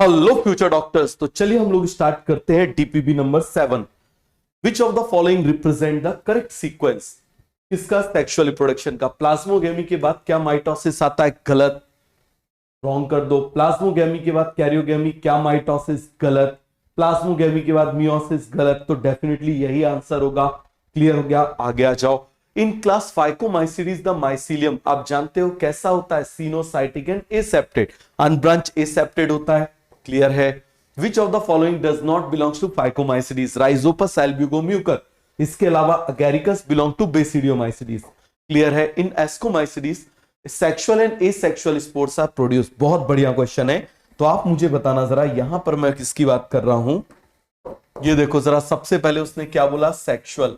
Hello future doctors. तो चलिए हम लोग स्टार्ट करते हैं DPB number 7। Which of the following represent the correct sequence? किसका सेक्सुअल रिप्रोडक्शन का? प्लाज्मोगेमी के बाद क्या माइटोसिस आता है? गलत, रॉन्ग कर दो। प्लाज्मोगेमी के बाद कैरियोगेमी, क्या माइटोसिस? गलत। प्लाज्मोगेमी के बाद मियोसिस, गलत। तो डेफिनेटली यही आंसर होगा। क्लियर हो गया? आगे आ जाओ। In class phycomycetes the mycelium आप जानते हो कैसा होता है? Coenocytic and aseptate, unbranched aseptate होता है। क्लियर है? Which of the following does not belongs to phycomycetes? Rhizopus, Albugo Mucor, इसके अलावा Agaricus belong to basidiomycetes. Clear है? In ascomycetes sexual and asexual spores are produce. बहुत बढ़िया क्वेश्चन है। तो आप मुझे बताना जरा, यहां पर मैं किसकी बात कर रहा हूं? ये देखो जरा, सबसे पहले उसने क्या बोला? सेक्सुअल।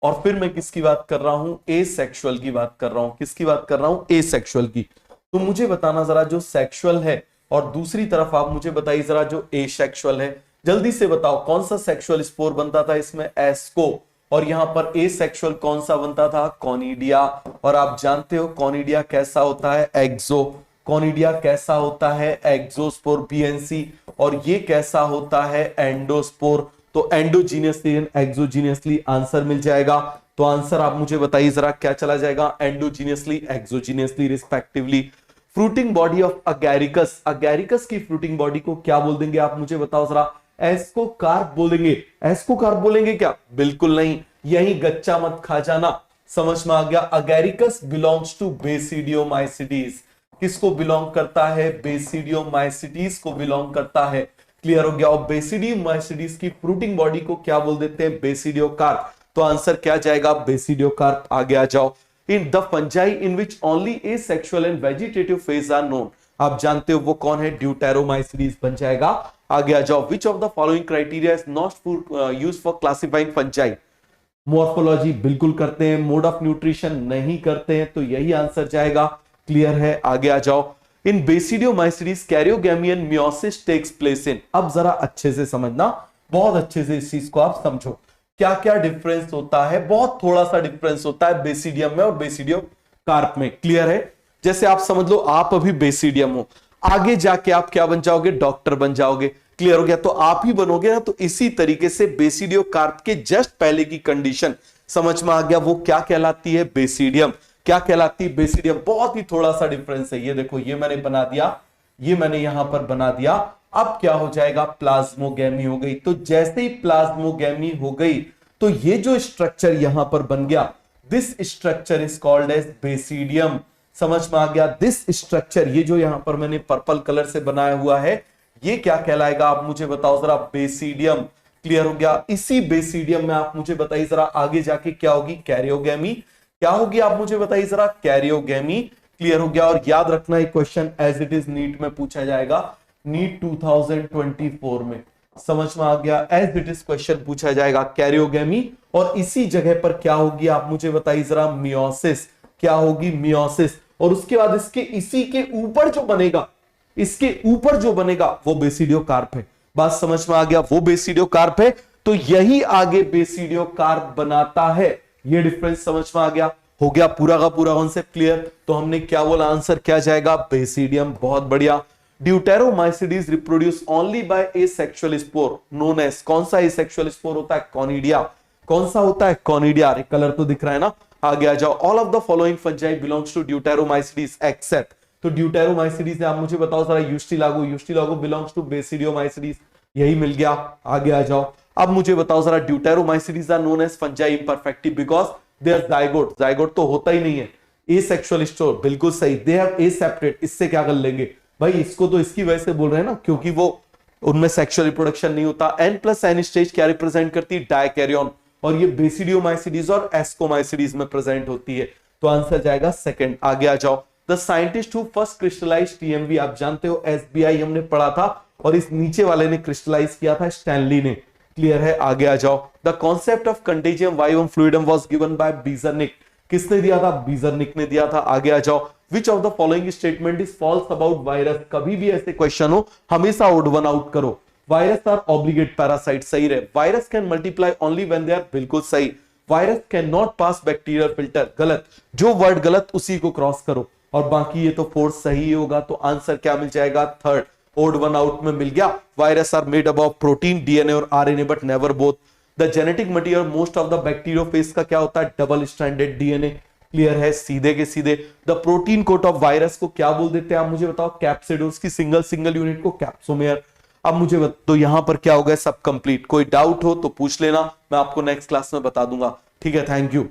और फिर मैं किसकी बात कर रहा हूं? एसेक्सुअल की बात कर रहा हूं। किसकी बात कर रहा हूं? एसेक्सुअल की। तो मुझे बताना जरा, जो सेक्सुअल है और दूसरी तरफ आप मुझे बताइए जरा जो एसेक्सुअल है, जल्दी से बताओ कौन सा सेक्सुअल स्पोर बनता था इसमें? एस्को। और यहां पर एसेक्सुअल कौन सा बनता था? कॉनिडिया। और आप जानते हो कॉनिडिया कैसा होता है? एक्सो। कॉनिडिया कैसा होता है? Exospore, BNC. और ये कैसा होता है? एंडोस्पोर। तो एंडोजीनियसली एंड एक्सोजीनियसली आंसर मिल जाएगा। तो आंसर आप मुझे बताइए जरा, क्या चला जाएगा? Endogenously, एक्सोजीनियसली respectively. Fruiting body of Agaricus, Agaricus की फ्रूटिंग बॉडी को क्या बोल देंगे आप मुझे बताओ जरा? एस्कोकार्प बोलेंगे। एस्कोकार्प बोलेंगे क्या? बिल्कुल नहीं, यही गच्चा मत खा जाना। समझ में आ गया? Agaricus belongs to basidiomycetes. किसको बिलोंग करता है? बेसिडियोमाइसीडीज को बिलोंग करता है। क्लियर हो गया? और बेसिडियोमाइसीडीज की फ्रूटिंग बॉडी को क्या बोल देते हैं? बेसिडियोकार्प। तो आंसर क्या जाएगा? बेसिडियोकार्प। आगे आ जाओ। In the fungi in which only asexual and vegetative phase are known, आप जानते हो वो कौन है? ड्यूटेरोमाइसीडीज बन जाएगा। आगे आ जाओ। Which of the following criteria is not used for classifying fungi? Morphology बिल्कुल करते हैं, मोड ऑफ न्यूट्रिशन नहीं करते हैं, तो यही आंसर जाएगा। क्लियर है? आगे आ जाओ। In basidiomycetes karyogamy and meiosis takes place in, अब जरा अच्छे से समझना, बहुत अच्छे से इस चीज को आप समझो। क्या क्या डिफरेंस होता है? बहुत थोड़ा सा डिफरेंस होता है बेसिडियम में और बेसिडियोकार्प में। क्लियर है? जैसे आप समझ लो, आप अभी बेसिडियम हो, आगे जाके आप क्या बन जाओगे? डॉक्टर बन जाओगे। क्लियर हो गया? तो आप ही बनोगे ना। तो इसी तरीके से बेसिडियोकार्प के जस्ट पहले की कंडीशन समझ में आ गया, वो क्या कहलाती है? बेसिडियम। क्या कहलाती है? बेसिडियम। बहुत ही थोड़ा सा डिफरेंस है। ये देखो, ये मैंने बना दिया, ये मैंने यहां पर बना दिया। अब क्या हो जाएगा? प्लाज्मोगेमी हो गई। तो जैसे ही प्लाज्मोगेमी हो गई, तो ये जो स्ट्रक्चर यहां पर बन गया, this structure is called as basidium. समझ में आ गया? दिस स्ट्रक्चर, ये जो यहां पर मैंने पर्पल कलर से बनाया हुआ है, ये क्या कहलाएगा? आप मुझे बताओ जरा। बेसिडियम। क्लियर हो गया? इसी बेसिडियम में आप मुझे बताइए जरा, आगे जाके क्या होगी? कैरियोगेमी। क्या होगी? आप मुझे बताइए जरा। कैरियोगेमी। क्लियर हो गया? और याद रखना, एक question as it is NEET में पूछा जाएगा, नीट 2024 में। समझ में आ गया? एज इट इज क्वेश्चन पूछा जाएगा कैरियोगेमी। और इसी जगह पर क्या होगी? आप मुझे बताइए जरा। मियोसिस। क्या होगी? मियोसिस। और उसके बाद इसके इसी के ऊपर जो बनेगा, इसके ऊपर जो बनेगा वो बेसिडियोकार्प है। बात समझ में आ गया? वो बेसिडियोकार्प है, तो यही आगे बेसिडियोकार्प बनाता है। ये डिफरेंस समझ में आ गया? हो गया पूरा का पूरा कॉन्सेप्ट क्लियर? तो हमने क्या बोला? आंसर क्या जाएगा? बेसिडियम। बहुत बढ़िया। Deuteromycetes reproduce only by asexual spore known as, कौन सा एसेक्सुअल स्पोर होता है? कॉनिडिया। कौन सा होता है? कॉनिडिया। कलर तो दिख रहा है ना? आगे आ जाओ। All of the following fungi belongs to deuteromycetes except, तो ड्यूटेरोमाइसीडीज आप मुझे बताओ जरा। यूस्टिलागो। यूस्टिलागो बिलोंग्स टू बेसिडियोमाइसीडीज, यही मिल गया। आगे आ जाओ। अब मुझे बताओ जरा। Deuteromycetes are known as fungi imperfecti because they are zygote. Zygote तो होता ही नहीं है। एसेक्सुअल स्पोर, बिल्कुल सही। दे हैव एसेप्टेड, इससे क्या कर लेंगे भाई? इसको तो इसकी वजह से बोल रहे हैं ना, क्योंकि वो उनमें सेक्सुअल रिप्रोडक्शन नहीं होता। N+N स्टेज क्या रिप्रेजेंट करती है? डायकैरियन। और ये बेसिडियोमाइसीडीज और एस्कोमाइसीडीज में प्रेजेंट होती है। तो आंसर जाएगा सेकंड। आगे आ जाओ। The scientist who first crystallised TMV, आप जानते हो एसबीआई हमने पढ़ा था, और इस नीचे वाले ने क्रिस्टलाइज किया था स्टैनली ने। क्लियर है? आगे आ जाओ। The concept of contagium vivum fluidum was given by Beijerinck, किसने दिया था? बीजरनिक ने दिया था। आगे आ जाओ। Which of the following statement is false about virus? कभी भी ऐसे क्वेश्चन हो, हमेशा ओड वन आउट करो। वायरस आर ऑब्लिगेट पैरासाइट, सही रहे। Virus can multiply only when they are, बिल्कुल सही। Virus can not pass bacterial filter, गलत। जो वर्ड गलत उसी को क्रॉस करो, और बाकी ये तो फोर्स सही होगा। तो आंसर क्या मिल जाएगा? थर्ड। ओड वन आउट में मिल गया। Virus are made up of protein, DNA और RNA but never both. The genetic material most of the bacteriophage का क्या होता है, डबल स्ट्रैंडेड डीएनए। क्लियर है, सीधे के सीधे। The protein coat of virus को क्या बोल देते हैं आप मुझे बताओ, कैप्सिड। उसकी सिंगल यूनिट को कैप्सोमेयर। अब मुझे तो यहां पर क्या हो गया, सब कंप्लीट। कोई डाउट हो तो पूछ लेना, मैं आपको नेक्स्ट क्लास में बता दूंगा। ठीक है, थैंक यू।